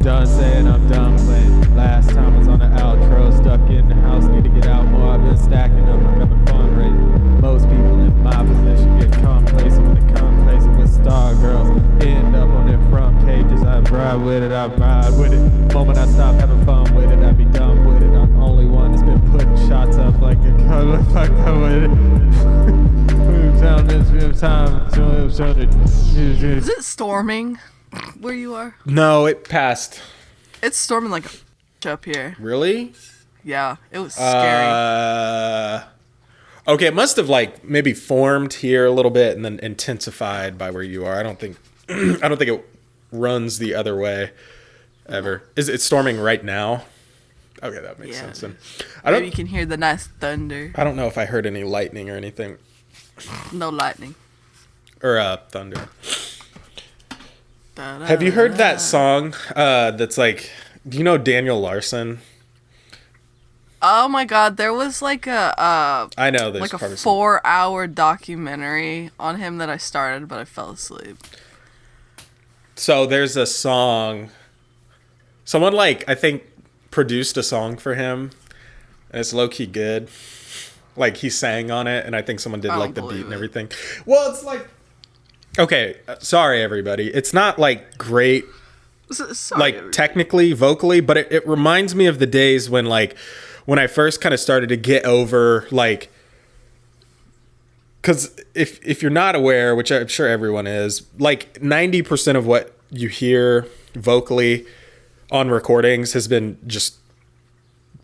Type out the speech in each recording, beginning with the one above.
Done saying I'm done playing. Last time was on the outro. Stuck in the house, need to get out more. I've been stacking up, I'm having fun raising. Most people in my position get complacent when they complacent with star girls. End up on their front pages. I ride with it, I ride with it. The moment I stop having fun with it, I be done with it. I'm the only one that's been putting shots up like a color. Fuck up with it. Is it storming where you are? No, it passed. It's storming like a up here. Really? Yeah, it was scary. Okay, it must have like maybe formed here a little bit and then intensified by where you are. I don't think it runs the other way ever. Is it storming right now? Okay, that makes sense then. Maybe you can hear the nice thunder. I don't know if I heard any lightning or anything. No lightning. Or thunder. Have you heard that song that's like, do you know Daniel Larson? Oh my god, there was like I know there's like a 4-hour documentary on him that I started, but I fell asleep. So there's a song, someone like, I think, produced a song for him, and it's low-key good. Like, he sang on it, and I think someone did like the beat and everything. Well, it's like, okay, sorry everybody. It's not like great, like technically, vocally, but it reminds me of the days when I first kind of started to get over, like, because if you're not aware, which I'm sure everyone is, like 90% of what you hear vocally on recordings has been just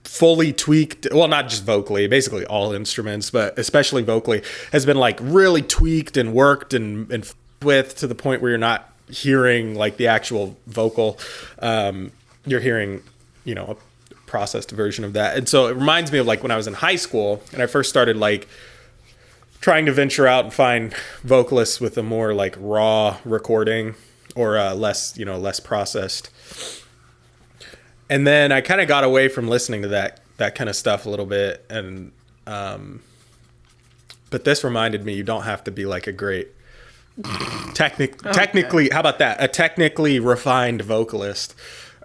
fully tweaked. Well, not just vocally, basically all instruments, but especially vocally has been like really tweaked and worked and with to the point where you're not hearing like the actual vocal. You're hearing, a processed version of that. And so it reminds me of like when I was in high school and I first started like trying to venture out and find vocalists with a more like raw recording or less processed. And then I kind of got away from listening to that kind of stuff a little bit. And but this reminded me, you don't have to be like a great technically, how about that? A technically refined vocalist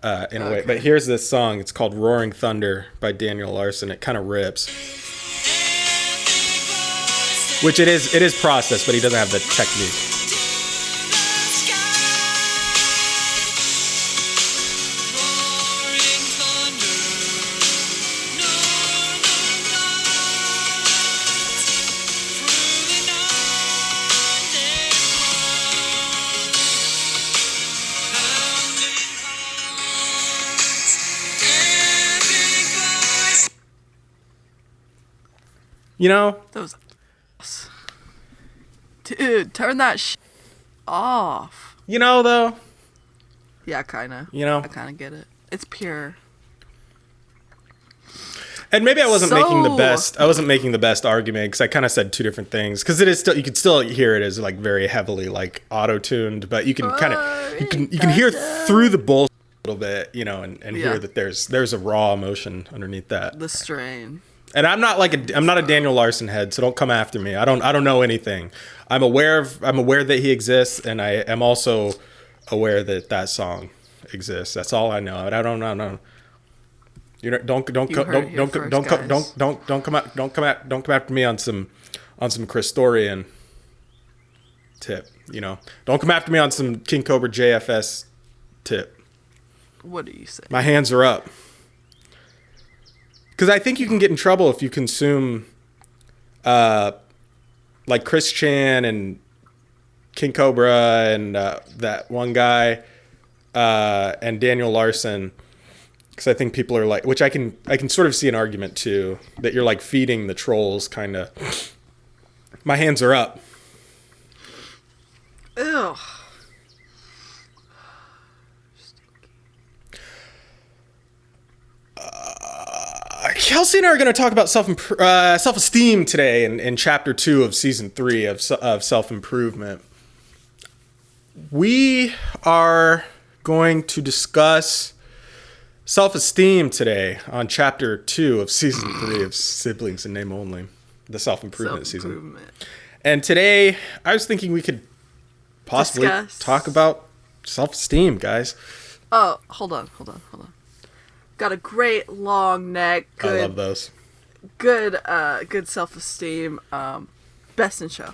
in a way. But here's this song. It's called Roaring Thunder by Daniel Larson. It kind of rips. Which it is processed, but he doesn't have the technique. Those, dude, turn that off. Though. Yeah, kind of. I kind of get it. It's pure. And maybe I wasn't making the best argument because I kind of said two different things. Because it is still, you can still hear it as like very heavily like auto-tuned, but you can kind of you can hear through the bullshit a little bit, and hear that there's a raw emotion underneath that. The strain. And I'm not a Daniel Larson head, so don't come after me. I don't know anything. I'm aware that he exists, and I am also aware that song exists. That's all I know. I don't know. Don't come after me on some Chris Dorian tip. Don't come after me on some King Cobra JFS tip. What do you say? My hands are up. Because I think you can get in trouble if you consume, like Chris Chan and King Cobra and that one guy and Daniel Larson. Because I think people are like, which I can sort of see an argument too, that you're like feeding the trolls, kind of. My hands are up. Ew. Kelsey and I are going to talk about self-esteem today in chapter 2 of season 3 of self-improvement. We are going to discuss self-esteem today on chapter 2 of season 3 of Siblings in Name Only, the self-improvement season. And today I was thinking we could possibly talk about self-esteem, guys. Oh, hold on. Got a great long neck. Good, I love those. good self-esteem. Best in show.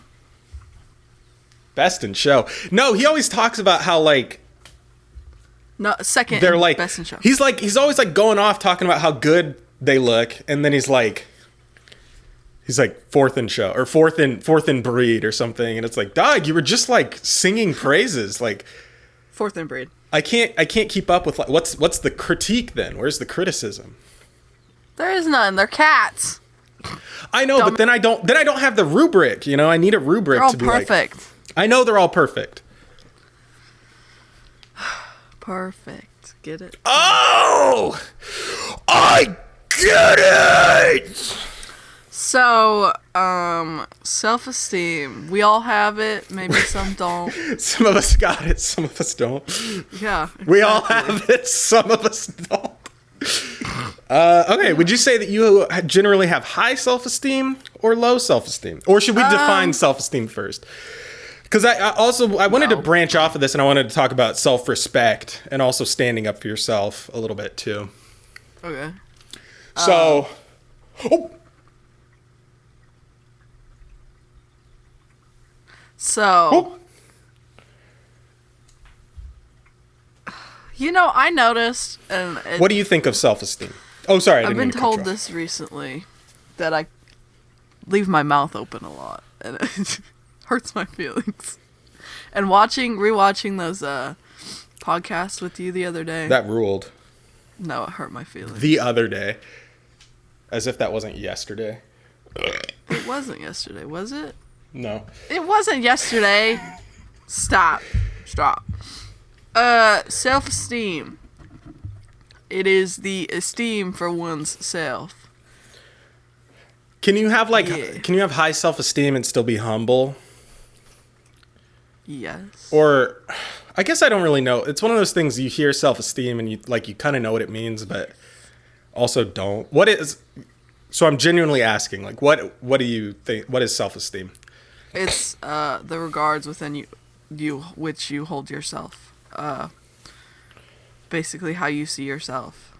Best in show. No, he always talks about how like No, second. they're like best in show. he's always like going off talking about how good they look, and then he's like fourth in show or fourth in breed or something, and it's like, dog, you were just like singing praises. Like Fourth in breed. I can't keep up with like what's the critique then? Where's the criticism? There is none. They're cats. I know, but then I don't have the rubric. You know, I need a rubric They're all to be perfect. like. I know they're all perfect. Perfect. Get it? Oh, I get it. So, self-esteem. We all have it. Maybe some don't. Some of us got it. Some of us don't. Yeah. Exactly. We all have it. Some of us don't. Okay, would you say that you generally have high self-esteem or low self-esteem? Or should we define self-esteem first? Because I wanted to branch off of this, and I wanted to talk about self-respect and also standing up for yourself a little bit too. Okay. So, You know, I noticed, and what do you think of self-esteem? Oh, sorry, I I've didn't been mean to cut you told off. this recently, that I leave my mouth open a lot, and it hurts my feelings. And rewatching those podcasts with you the other day. That ruled. No, it hurt my feelings. The other day. As if that wasn't yesterday. It wasn't yesterday, was it? No. It wasn't yesterday. Stop. Self-esteem. It is the esteem for one's self. Can you have Yeah. can you have high self-esteem and still be humble? Yes. Or I guess I don't really know. It's one of those things you hear self-esteem and you kind of know what it means, but also don't. So I'm genuinely asking, like, what do you think? What is self-esteem? It's the regards within you which you hold yourself. Basically how you see yourself.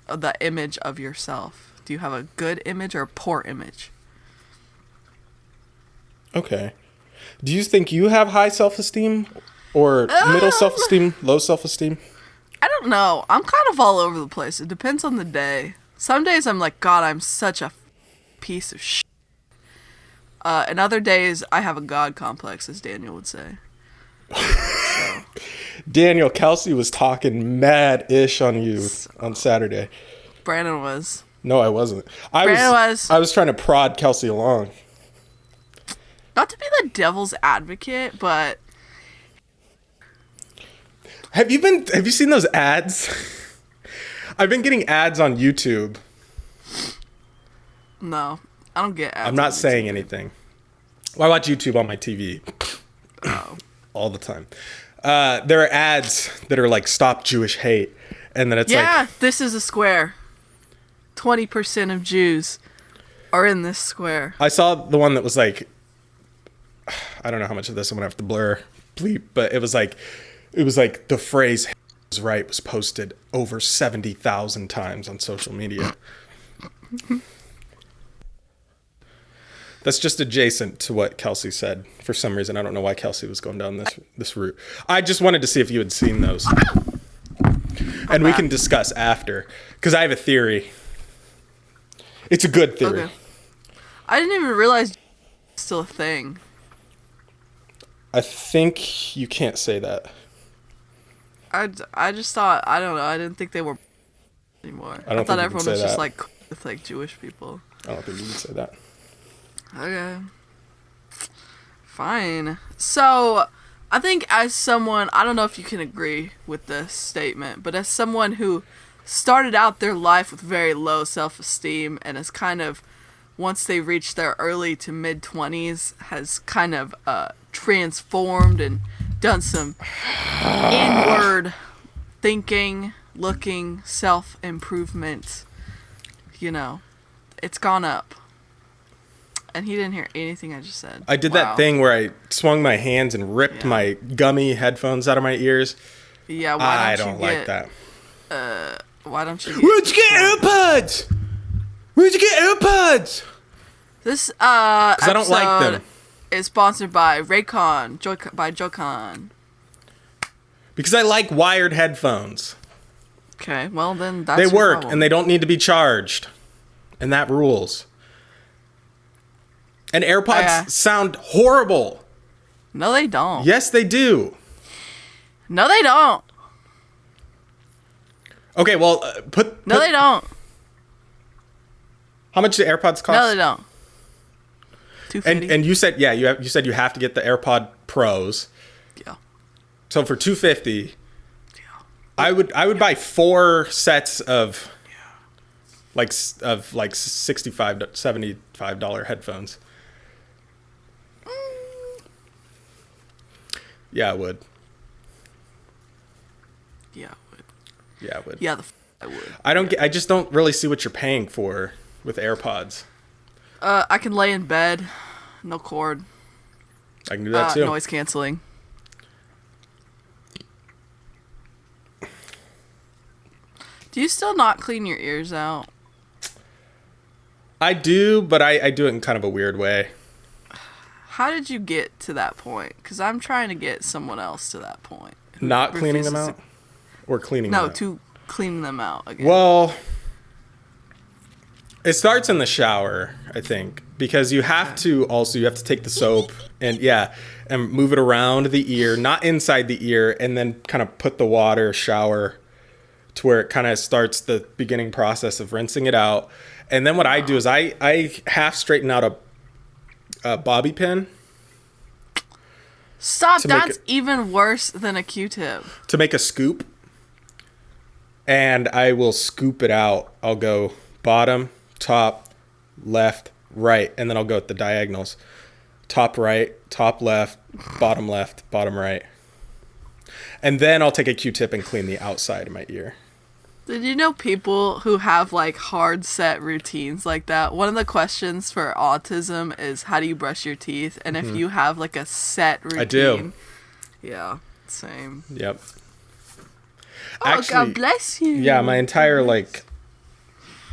The image of yourself. Do you have a good image or a poor image? Okay. Do you think you have high self-esteem or middle self-esteem, low self-esteem? I don't know. I'm kind of all over the place. It depends on the day. Some days I'm like, God, I'm such a piece of shit. And other days I have a God complex, as Daniel would say. So. Daniel, Kelsey was talking mad-ish on you on Saturday. Brandon was. No, I wasn't. I was trying to prod Kelsey along. Not to be the devil's advocate, but Have you seen those ads? I've been getting ads on YouTube. no, I don't get ads. I'm not on saying YouTube. anything. Well, I watch YouTube on my TV Oh. all the time. There are ads that are like "Stop Jewish Hate," and then it's Yeah, like, this is a square. 20% of Jews are in this square. I saw the one that was like, I don't know how much of this I'm gonna have to bleep, but it was like the phrase "is right" was posted over 70,000 times on social media. That's just adjacent to what Kelsey said. For some reason, I don't know why Kelsey was going down this route. I just wanted to see if you had seen those, and we can discuss after, because I have a theory. It's a good theory. Okay. I didn't even realize it's still a thing. I think you can't say that. I just thought, I don't know, I didn't think they were anymore. I don't thought think you can everyone say was just that. like with like Jewish people. I don't think you can say that. Okay. Fine. So, I think as someone, I don't know if you can agree with this statement, but as someone who started out their life with very low self-esteem and has kind of, once they reach their early to mid-20s, has kind of transformed and done some inward thinking, looking, self-improvement, you know, it's gone up. And he didn't hear anything I just said. I did that thing where I swung my hands and ripped my gummy headphones out of my ears. Yeah, I don't like that. Why don't you Where'd you get AirPods? Where'd you get AirPods? This Because I don't like them. Is sponsored by Raycon, by Joy-Con. Because I like wired headphones. Okay, well then that's They your work, problem. and they don't need to be charged. And that rules. And AirPods sound horrible. No, they don't. Yes, they do. No, they don't. Okay, well, No, they don't. How much do AirPods cost? No, they don't. $250. And you said you said you have to get the AirPod Pros. Yeah. So for $250, I would buy 4 sets of like $65 to $75 headphones. Yeah, I would. Yeah, I would. Yeah, I would. Yeah, I would. I just don't really see what you're paying for with AirPods. I can lay in bed, no cord. I can do that too. Noise canceling. Do you still not clean your ears out? I do, but I do it in kind of a weird way. How did you get to that point? Because I'm trying to get someone else to that point. Not cleaning them out? Or cleaning them out? No, to clean them out again. Well, it starts in the shower, I think, because you have to take the soap and move it around the ear, not inside the ear, and then kind of put the shower to where it kind of starts the beginning process of rinsing it out. And then what I do is I half straighten out a bobby pin. Stop, that's even worse than a Q-tip. To make a scoop. And I will scoop it out. I'll go bottom, top, left, right, and then I'll go at the diagonals. Top right, top left, bottom right. And then I'll take a Q-tip and clean the outside of my ear. Did you know people who have like hard set routines like that? One of the questions for autism is how do you brush your teeth? And if you have like a set routine. I do. Yeah, same. Yep. Oh, actually, God bless you. Yeah, my entire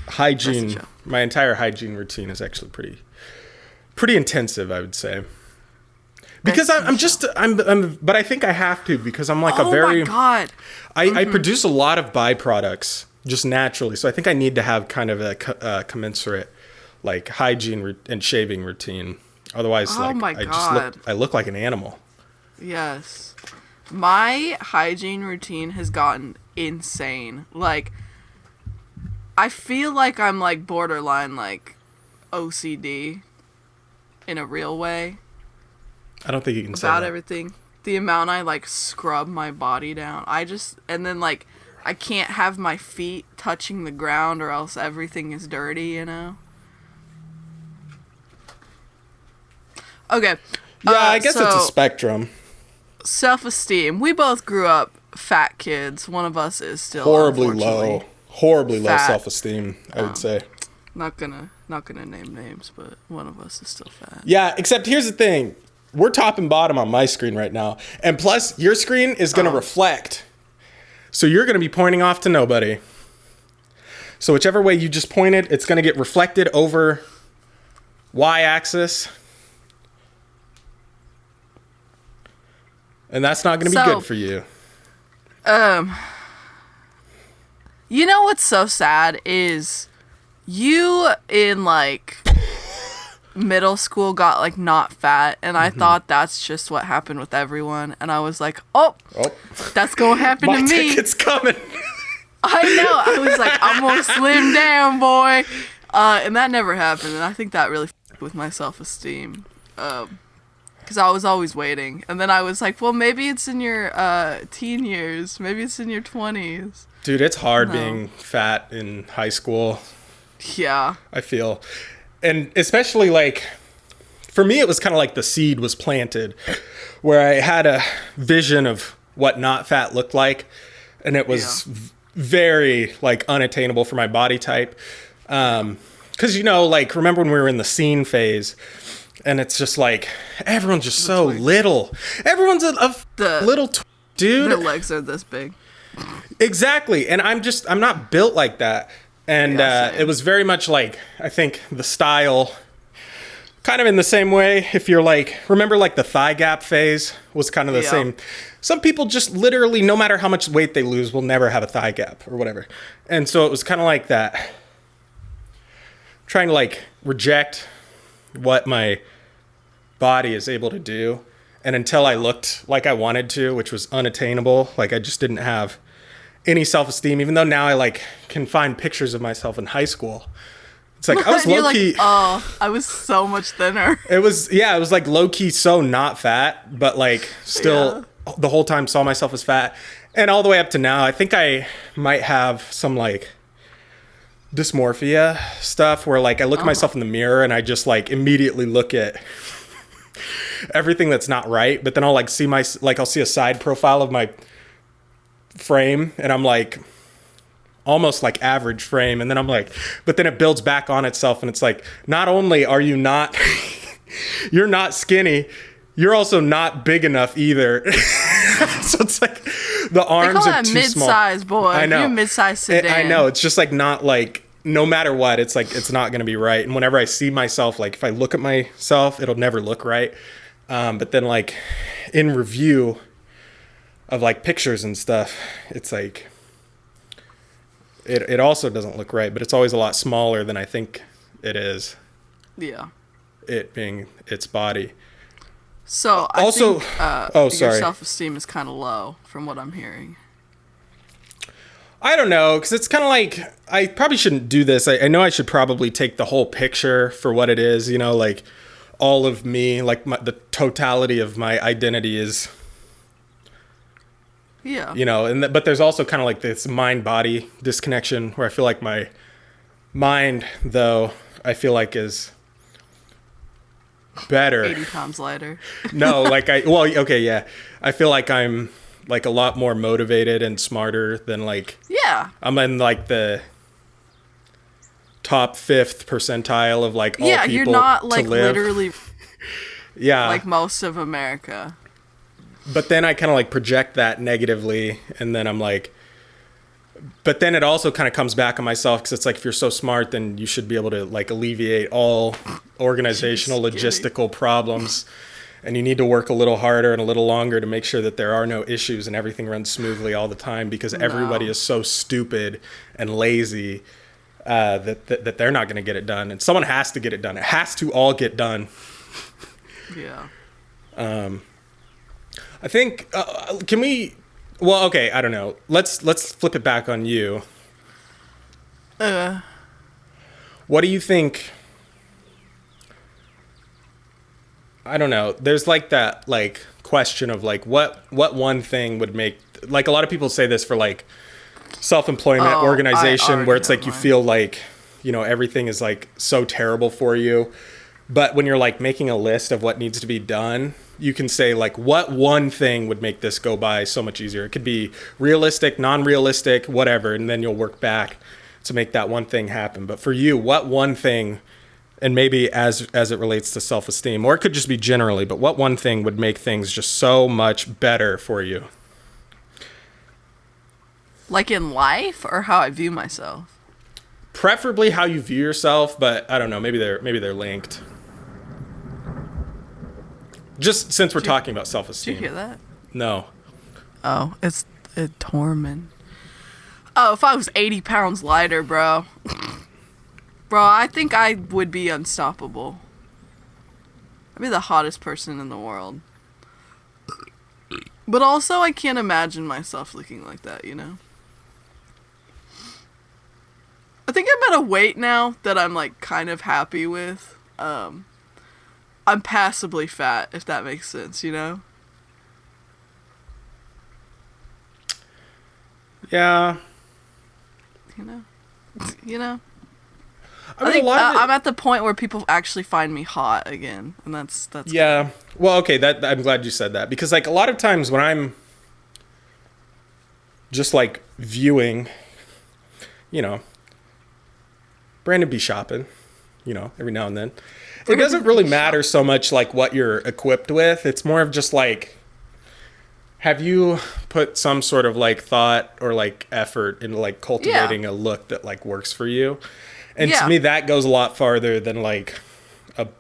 hygiene routine is actually pretty intensive, I would say. Because but I think I have to because I'm like oh my God. I produce a lot of byproducts just naturally. So I think I need to have kind of a commensurate like hygiene and shaving routine. Otherwise, I look like an animal. Yes. My hygiene routine has gotten insane. Like, I feel like I'm like borderline like OCD in a real way. I don't think you can say about that. everything. The amount I like scrub my body down. And then like I can't have my feet touching the ground or else everything is dirty, you know? Okay. Yeah, I guess it's a spectrum. Self-esteem. We both grew up fat kids. One of us is still horribly low fat. Self-esteem, I would say. Not gonna name names, but one of us is still fat. Yeah, except here's the thing. We're top and bottom on my screen right now. And plus, your screen is going to reflect. So you're going to be pointing off to nobody. So whichever way you just pointed, it's going to get reflected over y-axis. And that's not going to be good for you. You know what's so sad is you in like middle school got like not fat, and I thought that's just what happened with everyone, and I was like, oh that's gonna happen to me. My ticket's coming. I know. I was like, I'm gonna slim down, boy. And that never happened, and I think that really f***ed with my self-esteem. Because I was always waiting. And then I was like, well, maybe it's in your teen years. Maybe it's in your 20s. Dude, it's hard being fat in high school. Yeah. I feel. And especially, like, for me, it was kind of like the seed was planted, where I had a vision of what not fat looked like. And it was very, like, unattainable for my body type. because, you know, like, remember when we were in the scene phase, and it's just like, everyone's just so little. Everyone's a little dude. Their legs are this big. Exactly. And I'm not built like that. And it was very much like, I think the style, kind of in the same way, if you're like, remember like the thigh gap phase was kind of the same. Some people just literally, no matter how much weight they lose, will never have a thigh gap or whatever. And so it was kind of like that. Trying to like reject what my body is able to do. And until I looked like I wanted to, which was unattainable, like I just didn't have any self-esteem, even though now I like can find pictures of myself in high school. It's like I was low-key. Oh, I was so much thinner. It was like low-key so not fat, but like still the whole time saw myself as fat. And all the way up to now, I think I might have some like dysmorphia stuff where like I look at myself in the mirror and I just like immediately look at everything that's not right, but then I'll like see I'll see a side profile of my frame and I'm like almost like average frame, and then I'm like, but then it builds back on itself and it's like, not only are you not you're not skinny, you're also not big enough either. So it's like the arms are too small. Mid-size boy. I know. You're a mid-size sedan. I know. It's just like not like, no matter what, it's like it's not going to be right. And whenever I see myself, like if I look at myself, it'll never look right. But then like in review of like pictures and stuff, it's like it also doesn't look right. But it's always a lot smaller than I think it is. Yeah. It being its body. So I also, think, your your self-esteem is kind of low, from what I'm hearing. I don't know, because it's kind of like, I probably shouldn't do this. I know I should probably take the whole picture for what it is, you know, like all of me, like the totality of my identity is, you know, but there's also kind of like this mind-body disconnection where I feel like my mind, though, I feel like is better. 80 pounds lighter. No, like I feel like I'm like a lot more motivated and smarter than like, I'm in like the top 5th percentile of like all people you're not like to live. Literally like most of America. But then I kind of like project that negatively, and then I'm like, but then it also kind of comes back on myself, because it's like, if you're so smart, then you should be able to like alleviate all organizational logistical problems, and you need to work a little harder and a little longer to make sure that there are no issues and everything runs smoothly all the time, because everybody is so stupid and lazy that they're not going to get it done, and someone has to get it done. It has to all get done. I think can we? Well, okay, I don't know. Let's flip it back on you. What do you think? I don't know. There's like that like question of like what one thing would make, like, a lot of people say this for like self-employment organization, where it's like you feel like, you know, everything is like so terrible for you. But when you're like making a list of what needs to be done, you can say like, what one thing would make this go by so much easier? It could be realistic, non-realistic, whatever. And then you'll work back to make that one thing happen. But for you, what one thing, and maybe as it relates to self-esteem, or it could just be generally, but what one thing would make things just so much better for you? Like in life, or how I view myself? Preferably how you view yourself, but I don't know, maybe they're linked. Just since we're talking about self-esteem. Did you hear that? No. Oh, it's Tormund. Oh, if I was 80 pounds lighter, bro. Bro, I think I would be unstoppable. I'd be the hottest person in the world. But also, I can't imagine myself looking like that, you know? I think I'm at a weight now that I'm, like, kind of happy with. I'm passably fat, if that makes sense, you know? Yeah. You know? I think I'm at the point where people actually find me hot again, and that's yeah. Good. Well, okay, I'm glad you said that, because like a lot of times when I'm just like viewing, you know, Brandon be shopping, every now and then. It doesn't really matter so much like what you're equipped with. It's more of just like, have you put some sort of like thought or like effort into like cultivating a look that like works for you? And to me, that goes a lot farther than like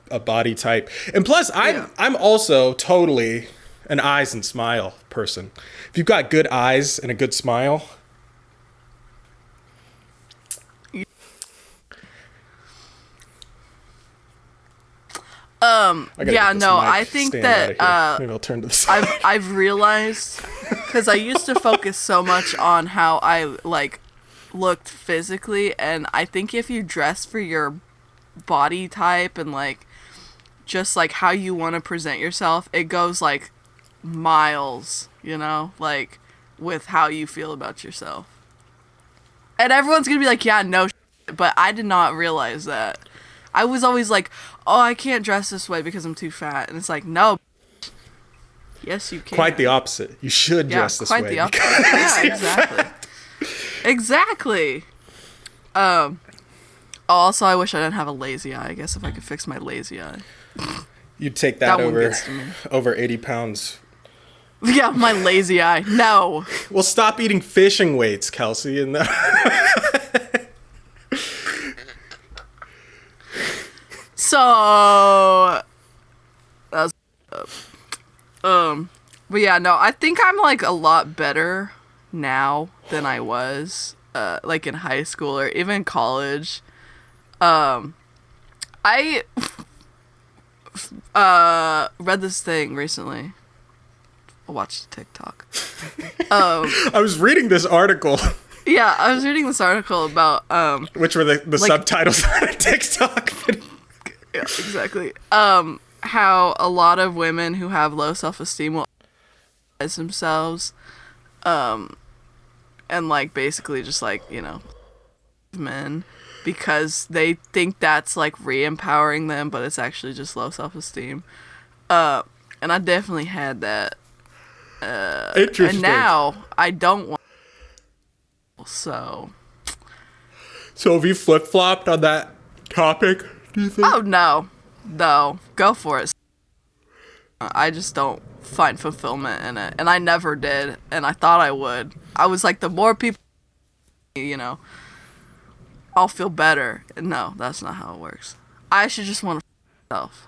a body type. And plus, I'm also totally an eyes and smile person. If you've got good eyes and a good smile. I think that maybe I'll turn to the side. I've realized, because I used to focus so much on how I like looked physically, and I think if you dress for your body type and like just like how you want to present yourself, it goes like miles, like with how you feel about yourself. And everyone's gonna be like, yeah, no shit, but I did not realize that. I was always like, oh, I can't dress this way because I'm too fat. And it's like, no. Yes, you can. Quite the opposite. You should dress this way. Quite the opposite. Yeah, exactly. Exactly. Also, I wish I didn't have a lazy eye. I guess if I could fix my lazy eye. You'd take that over 80 pounds. Yeah, my lazy eye. No. Well, stop eating fishing weights, Kelsey. And So, that was, but yeah, no, I think I'm like a lot better now than I was, like in high school or even college. I read this thing recently. I watched TikTok. I was reading this article. Yeah, I was reading this article about which were the like, subtitles on TikTok. Yeah, exactly. How a lot of women who have low self-esteem will as themselves, and like basically just like men, because they think that's like re-empowering them, but it's actually just low self-esteem. And I definitely had that. Interesting. And now I don't want. So have you flip-flopped on that topic? Do you think? Oh no, go for it. I just don't find fulfillment in it, and I never did, and I thought I would. I was like, the more people, I'll feel better. And no, that's not how it works. I should just want to myself.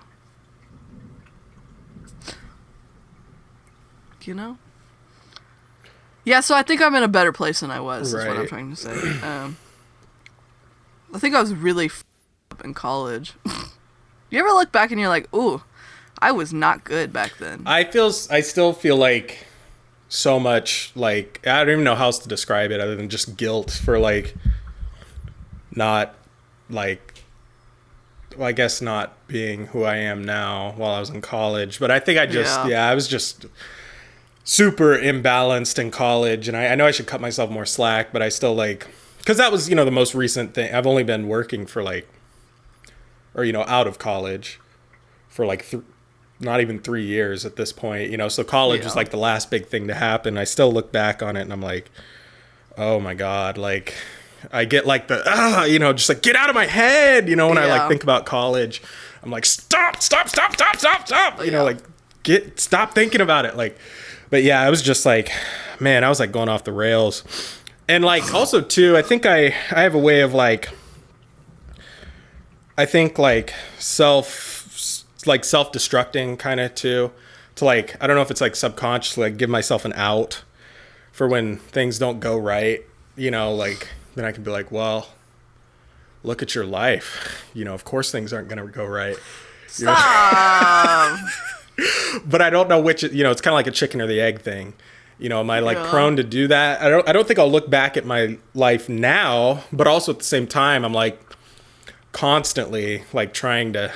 Yeah, so I think I'm in a better place than I was. Right. Is what I'm trying to say. I think I was really up in college. You ever look back and you're like, ooh, I was not good back then. I still feel like so much, like, I don't even know how else to describe it other than just guilt for like not like, well, I guess not being who I am now while I was in college. But I think I was just super imbalanced in college, and I know I should cut myself more slack, but I still like, because that was the most recent thing. I've only been working for like, or out of college for like not even 3 years at this point, so college was like the last big thing to happen. I still look back on it and I'm like, oh my god, like I get like the just like get out of my head, when I like think about college. I'm like, stop, like stop thinking about it, like. But yeah, I was just like, man, I was like going off the rails. And like also too, I think I have a way of like, I think like self-destructing kind of too, to like, I don't know if it's like subconsciously like give myself an out for when things don't go right, like then I can be like, well, look at your life. Of course things aren't going to go right. Stop. But I don't know which, it's kind of like a chicken or the egg thing. Am I like prone to do that? I don't think I'll look back at my life now, but also at the same time, I'm like constantly like trying to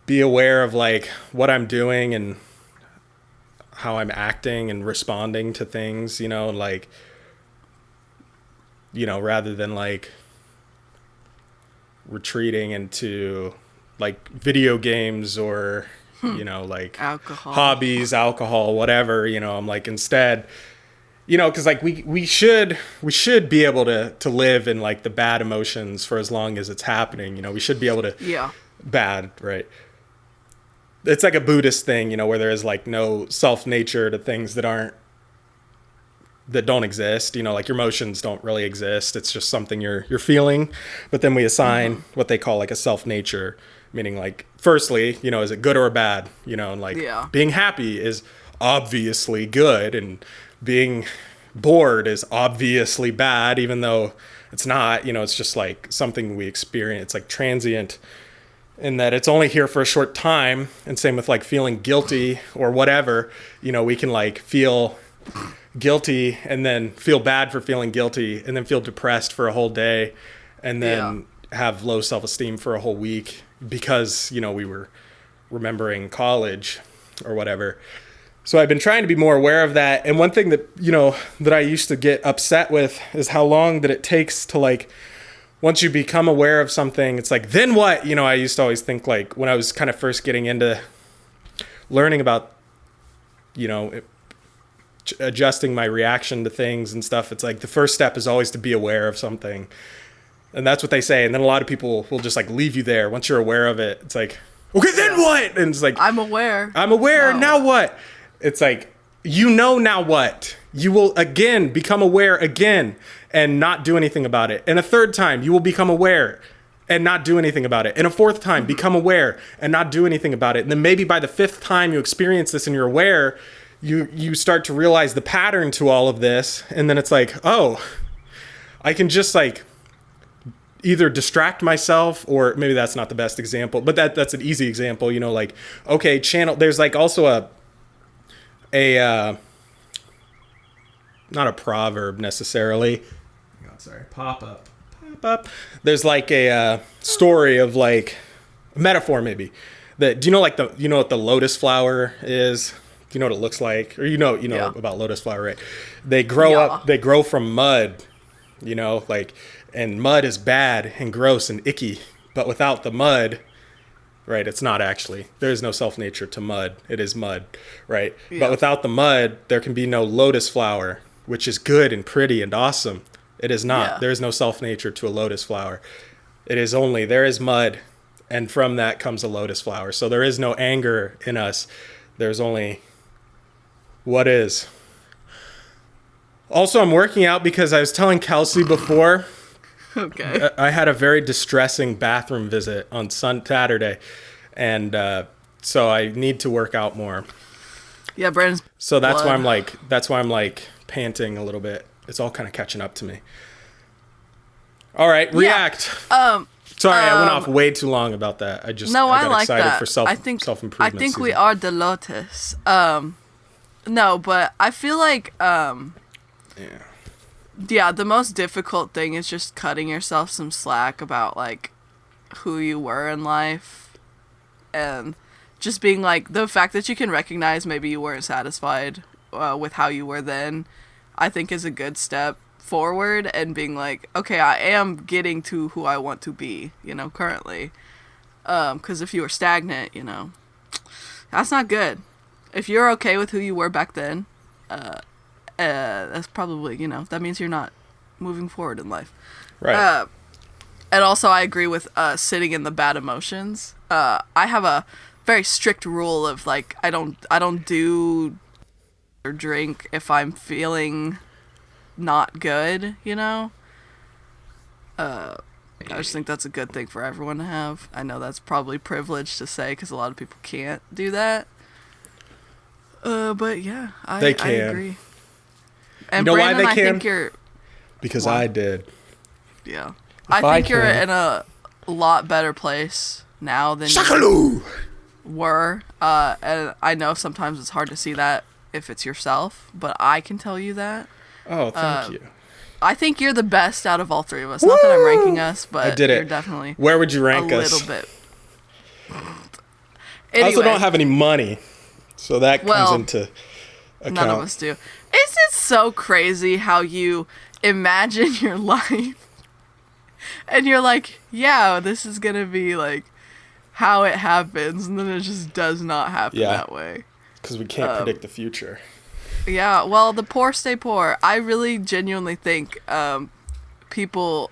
be aware of like what I'm doing and how I'm acting and responding to things, like, rather than like retreating into like video games or, like alcohol, hobbies, alcohol, whatever, I'm like, instead, you know, because like we should be able to live in like the bad emotions for as long as it's happening. You know, we should be able to bad, right? It's like a Buddhist thing, you know, where there is like no self nature to things that don't exist. You know, like your emotions don't really exist. It's just something you're feeling. But then we assign what they call like a self nature, meaning like, firstly, you know, is it good or bad? You know, and like being happy is obviously good, and being bored is obviously bad, even though it's not. You know, it's just like something we experience. It's like transient in that it's only here for a short time. And same with like feeling guilty or whatever. You know, we can like feel guilty and then feel bad for feeling guilty and then feel depressed for a whole day and then have low self-esteem for a whole week because, you know, we were remembering college or whatever. So I've been trying to be more aware of that. And one thing that, you know, that I used to get upset with is how long that it takes to like, once you become aware of something, it's like, then what? You know, I used to always think like when I was kind of first getting into learning about, you know, adjusting my reaction to things and stuff, it's like the first step is always to be aware of something. And that's what they say. And then a lot of people will just like leave you there. Once you're aware of it, it's like, okay, then what? And it's like, I'm aware. Now what? It's like, you know, now what? You will again become aware again and not do anything about it. And a third time, you will become aware and not do anything about it. And a fourth time, become aware and not do anything about it. And then maybe by the fifth time you experience this and you're aware, you start to realize the pattern to all of this. And then it's like, oh, I can just like either distract myself, or maybe that's not the best example, but that's an easy example, you know, like, okay, there's like also a not a proverb necessarily. Oh, sorry, pop up. There's like a story of like a metaphor maybe that, do you know like you know what the lotus flower is? Do you know what it looks like? Or you know about lotus flower, right? They grow from mud, you know, like, and mud is bad and gross and icky, but without the mud, right, it's not actually. There is no self-nature to mud. It is mud, right? Yeah. But without the mud, there can be no lotus flower, which is good and pretty and awesome. It is not. Yeah. There is no self-nature to a lotus flower. It is only, there is mud, and from that comes a lotus flower. So there is no anger in us. There's only what is. Also, I'm working out because I was telling Kelsey before, okay, I had a very distressing bathroom visit on Saturday, and so I need to work out more. Yeah, Brandon's so that's why I'm like panting a little bit. It's all kind of catching up to me. All right, react. Sorry, I went off way too long about that. I got like excited that. for self-improvement. I think we are the lotus. No, but I feel like yeah, the most difficult thing is just cutting yourself some slack about like who you were in life, and just being like, the fact that you can recognize maybe you weren't satisfied with how you were then, I think is a good step forward, and being like, okay, I am getting to who I want to be, you know, currently. Because if you were stagnant, you know, that's not good. If you're okay with who you were back then, that's probably, you know, that means you're not moving forward in life. Right. And also, I agree with sitting in the bad emotions. I have a very strict rule of like, I don't do or drink if I'm feeling not good, you know. I just think that's a good thing for everyone to have. I know that's probably privileged to say because a lot of people can't do that. But yeah, I agree. And you know Brandon, why they can? I think you're... Because I did. Yeah. I think you're in a lot better place now than you were. And I know sometimes it's hard to see that if it's yourself, but I can tell you that. Oh, thank you. I think you're the best out of all three of us. Woo! Not that I'm ranking us, but I did it. You're definitely... Where would you rank us? A little bit. Anyway, I also don't have any money. So that comes into account. None of us do. Isn't it so crazy how you imagine your life and you're like, yeah, this is going to be like how it happens, and then it just does not happen that way. Because we can't predict the future. Yeah, well, the poor stay poor. I really genuinely think people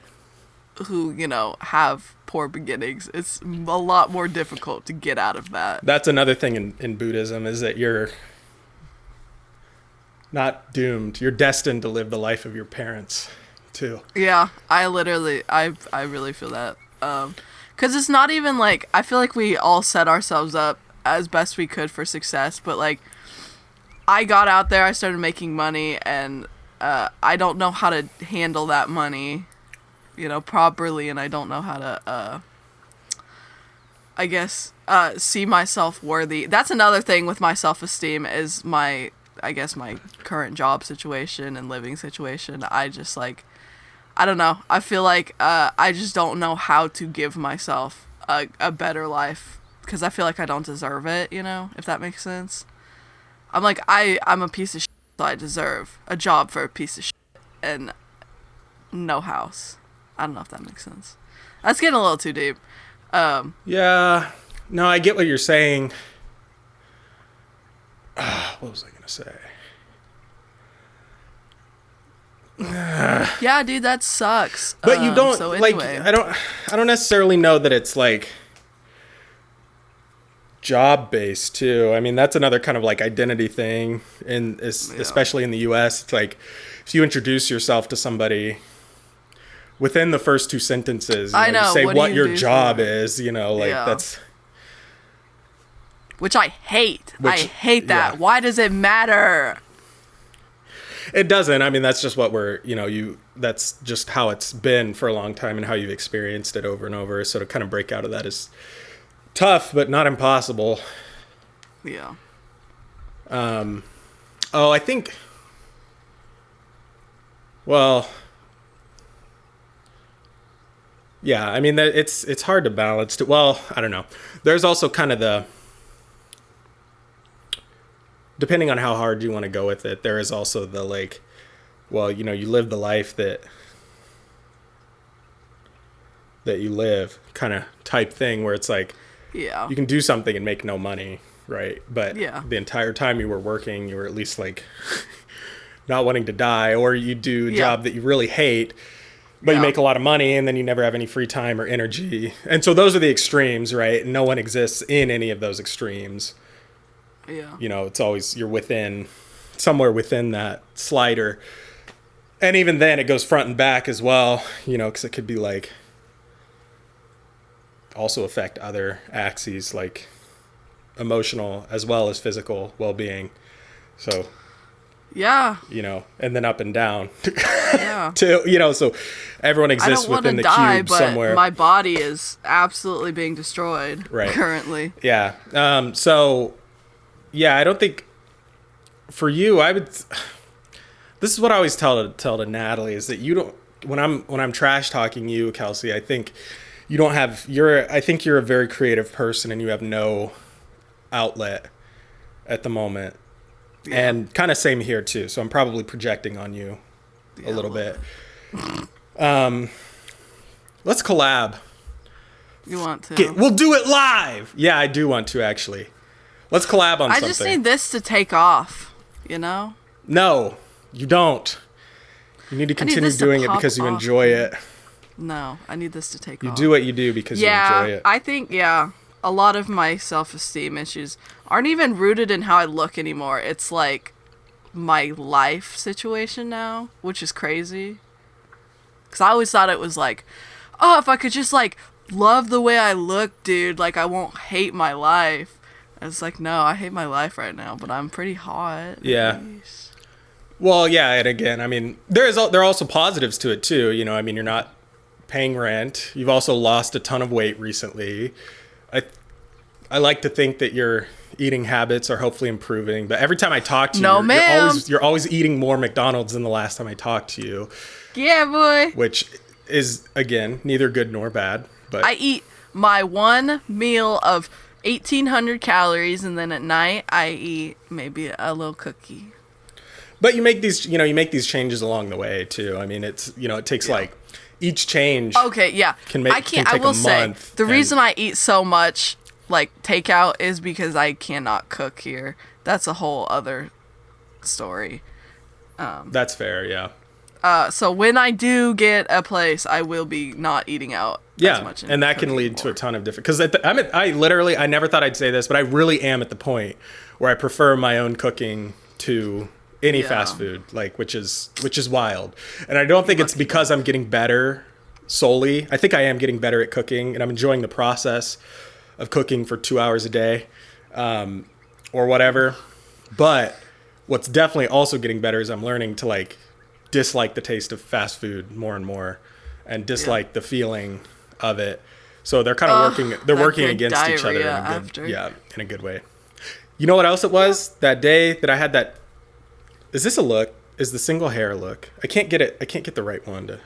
who, have poor beginnings, it's a lot more difficult to get out of that. That's another thing in Buddhism, is that you're not doomed. You're destined to live the life of your parents, too. Yeah, I really feel that. Because it's not even like, I feel like we all set ourselves up as best we could for success, but like, I got out there, I started making money, and I don't know how to handle that money, properly, and I don't know how to, I guess, see myself worthy. That's another thing with my self-esteem is my current job situation and living situation. I just like, I don't know. I feel like I just don't know how to give myself a better life because I feel like I don't deserve it, if that makes sense. I'm like, I'm a piece of shit, so I deserve a job for a piece of shit and no house. I don't know if that makes sense. That's getting a little too deep. Yeah. No, I get what you're saying. What was I going to say? Yeah, dude, that sucks. But you don't, so like, anyway. I don't necessarily know that it's, like, job-based, too. I mean, that's another kind of, like, identity thing, especially in the U.S. It's like, if you introduce yourself to somebody, within the first two sentences, you say what your job is, that's... Which I hate. I hate that. Yeah. Why does it matter? It doesn't. I mean, that's just what that's just how it's been for a long time and how you've experienced it over and over. So to kind of break out of that is tough, but not impossible. Yeah. I think, well, yeah, I mean, it's hard to balance. Well, I don't know. There's also kind of depending on how hard you want to go with it, there is also the like, well, you live the life that you live kind of type thing where it's like, yeah, you can do something and make no money, right? But yeah, the entire time you were working, you were at least like not wanting to die, or you do a job that you really hate, but you make a lot of money and then you never have any free time or energy. And so those are the extremes, right? No one exists in any of those extremes. Yeah. It's always, you're somewhere within that slider. And even then it goes front and back as well, because it could be like, also affect other axes like emotional as well as physical well-being. So, yeah, and then up and down. Yeah. So everyone exists within the cube somewhere. But my body is absolutely being destroyed currently. Yeah. Yeah, I don't think for you, this is what I always tell to Natalie is that you don't, when I'm trash talking you, Kelsey, I think you don't have, I think you're a very creative person and you have no outlet at the moment. Yeah. And kind of same here too. So I'm probably projecting on you a little bit. Let's collab. You want to? We'll do it live. Yeah, I do want to actually. Let's collab on something. I just need this to take off, No, you don't. You need to continue doing it because you enjoy it. No, I need this to take off. You do what you do because you enjoy it. I think, a lot of my self-esteem issues aren't even rooted in how I look anymore. It's like my life situation now, which is crazy. Because I always thought it was like, oh, if I could just like love the way I look, dude, like I won't hate my life. It's like, no, I hate my life right now, but I'm pretty hot. Yeah. Well, yeah, and again, I mean, there are also positives to it too. I mean, you're not paying rent. You've also lost a ton of weight recently. I like to think that your eating habits are hopefully improving, but every time I talk to you, you're always eating more McDonald's than the last time I talked to you. Yeah, boy. Which is, again, neither good nor bad. But I eat my one meal of 1,800 calories, and then at night I eat maybe a little cookie. But you make these changes along the way too. I mean, it takes like each change. Okay, yeah. I will say the reason I eat so much like takeout is because I cannot cook here. That's a whole other story. That's fair, yeah. So when I do get a place, I will be not eating out as much. And that can lead to a ton of different, because I never thought I'd say this, but I really am at the point where I prefer my own cooking to any fast food, like, which is wild. And I don't think it's because I'm getting better solely. I think I am getting better at cooking, and I'm enjoying the process of cooking for 2 hours a day, or whatever. But what's definitely also getting better is I'm learning to like dislike the taste of fast food more and more, and dislike the feeling of it. So they're kind of working against each other in a good way. You know what else it was that day that I had that? Is this a look? Is the single hair look? I can't get it. I can't get the right one to.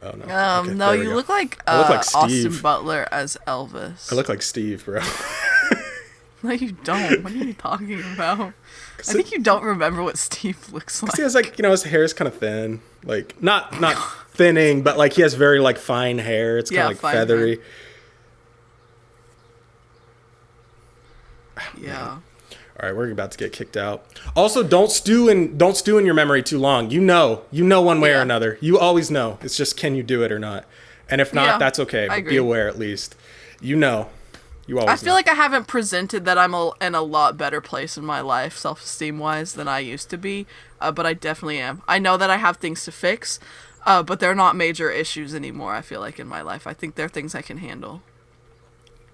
Oh no. Okay, no, you look like Austin Butler as Elvis. I look like Steve, bro. No, you don't. What are you talking about? I think you don't remember what Steve looks like. He has like, his hair is kind of thin, like not thinning, but like he has very like fine hair. It's kind of like feathery. Hair. Yeah. All right, we're about to get kicked out. Also, don't stew in your memory too long. You know one way or another. You always know. It's just, can you do it or not? And if not, that's okay. But be aware at least. You always I feel like I haven't presented that I'm in a lot better place in my life, self-esteem wise, than I used to be. But I definitely am. I know that I have things to fix, but they're not major issues anymore, I feel like, in my life. I think they're things I can handle.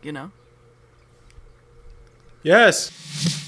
You know? Yes.